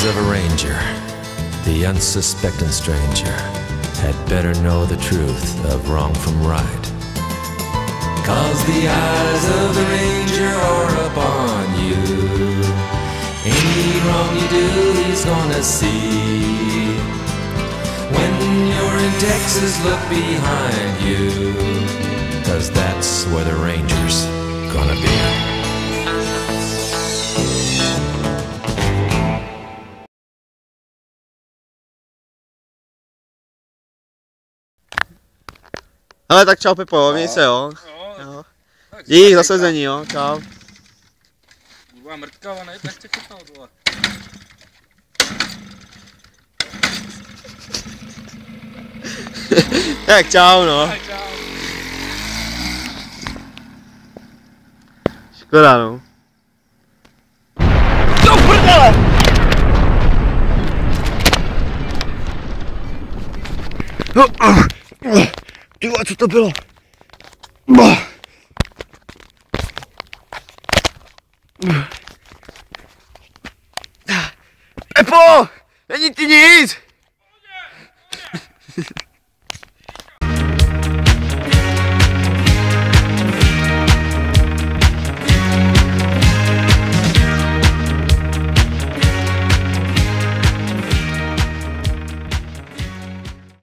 eyes of a ranger, the unsuspecting stranger had better know the truth of wrong from right. 'Cause the eyes of the ranger are upon you. Any wrong you do, he's gonna see. When you're in Texas, look behind you, 'cause that's where the ranger's gonna be. Ale tak čau Pepo, měj se jo. Jo. Dík za sezení jo, čau. Byla mrtkava, nechce chytnout, vole. Tak čau no. Tak čau. Škoda no. Do prdele! Ty vole, co to bylo? Pepo! Není ti nic!